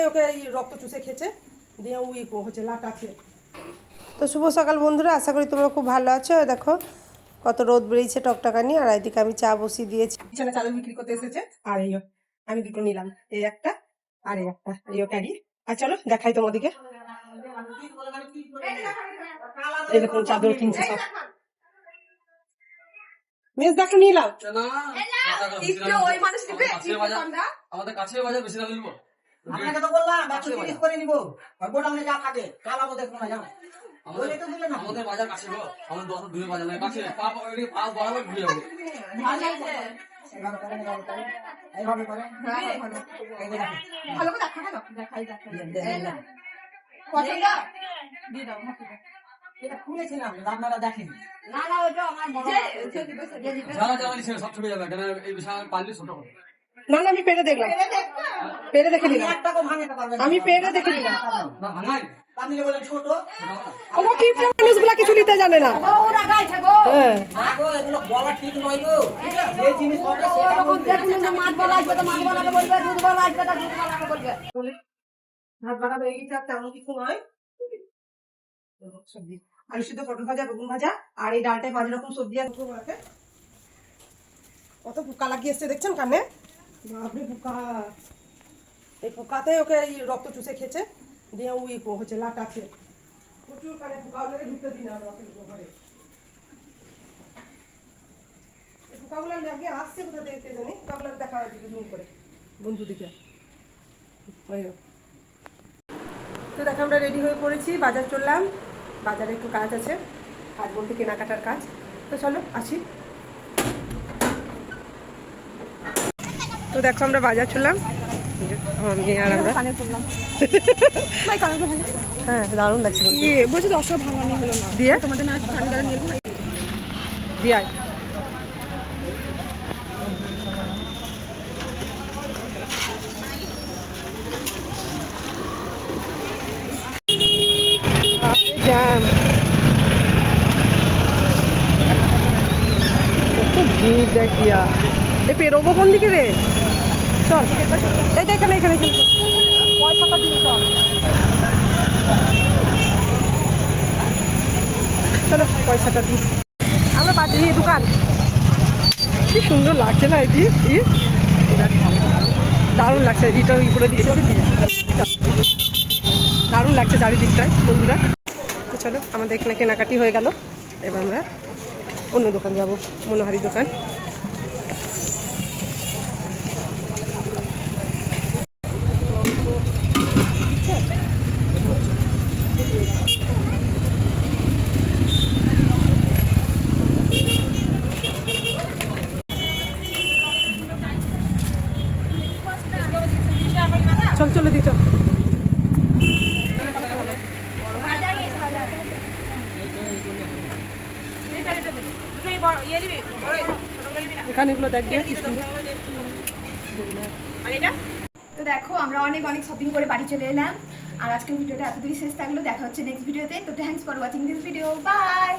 ওকে রক্ত চুষে খেয়েছে দিয়ে ওই হচ্ছে লাট আছে। তো শুভ সকাল বন্ধুরা, আশা করি তোমরা খুব ভালো আছো। দেখো কত রোদ বেরিয়েছে টকটকানি, আর এইদিকে আমি চা বসিয়ে দিয়েছি। বিছানা চাদর বিক্রি করতে এসেছে, আর এই আমি দুটো নিলাম, এই একটা আর এই একটা, এই ক্যারি। আর চলো দেখাই তোমাদেরকে, এই দেখুন চাদর কিনছে সব। মেজ দেখো নিলাম আমাদের কাছে বাজার বেশি দাম নিবো। আপনাকে তো বললাম 130 করে নিব, আর গোডাউনে যা থাকে কালাবো দেখবো না জানো। বলে তো দিলে না আমাদের বাজার কাছে গো, আমাদের 10 দূরে বাজার নয়, কাছে পা বরাবর ঘুরে যাবে। এইভাবে করে ভালো করে দেখা না দেখাই পছন্দ দিয়ে দাও। এটা খুলেছিলাম, আপনারা দেখেন। না না ওটা আমার বড় যারা যারা নিচ্ছে সব ছুটে যাবে, কেন এই বিষয় পারলে ছোট হবে। না না, আমি পেরে দেখলাম, পেরে দেখে নিলাম, একটা কো ভাঙাতে পারবেন না। আমি পেরে দেখে নিলাম। না ভাঙাই আপনি যে বলেন ছোট, ও কি মানুষগুলা কিছু নিতে জানে না। ওরা গাইছে গো হ্যাঁ আগো এগুলো বলা ঠিক নয় গো। যে জিনিস হবে সেটা এরকম দেখুন না, মাছ বলা আসবে তো মাছ বলাকে বলবে, দুধ বলা আসবে তো দুধ বলাকে বলবে। ভাত বানাবো, এই গেছে তেমন কিছু নয়। সবজি আলু সিদ্ধ, পটল ভাজা, বেগুন ভাজা, আর এই ডালটায় 5 রকম সবজি আর আছে। কত পোকা লাগিয়েছে দেখছেন কানে, বাপরে পোকা। এই পোকাতে ওকে এই রক্ত চুষে খেয়েছে দিয়ে ওই হচ্ছে লাট আছে প্রচুর, কানে পোকা হলে ঢুকতে দিন না ঘরে। এই পোকাগুলো লাগে আসছে কোথা থেকে জানি, পোকাগুলো দেখা দিকে জুম করে বন্ধু দিকে। তো দেখো আমরা রেডি হয়ে পড়েছি, বাজার চললাম। বাজারে একটু কাজ আছে, কাজ বলতে কেনাকাটার কাজ। তো চলো আসি। তো দেখো আমরা বাজার চললাম, আর আমরা হ্যাঁ দারুণ লাগছে বলছি। দশটা ভাঙানি হলো না দিয়ে তোমাদের না দিয়ে জ্যাম, কত ভিড় দেখিয়া। এ পেরোবো কোন দিকে রে? চল এই যে এখানে এখানে পয়সাটা দিয়ে চল, চলো পয়সাটা দিই। আমরা বাজারে দোকান, কি সুন্দর লাগছে না এটি, দারুণ লাগছে। এটার উপরে দিয়েছে, দারুণ লাগছে চারিদিকটায় বন্ধুরা। তো চলো আমাদের এখানে কেনাকাটি হয়ে গেল, এবার আমরা অন্য দোকান যাবো, মনোহারি দোকান। চল চলে দিই চল। এখানে এগুলো দেখ দিয়ে কি সুন্দর। তো দেখো আমরা অনেক অনেক শপিং করে বাড়ি চলে এলাম, আর আজকের ভিডিওটা এতদূরই শেষ থাকলো। দেখা হচ্ছে নেক্সট ভিডিওতে। তো thanks for watching this video, by.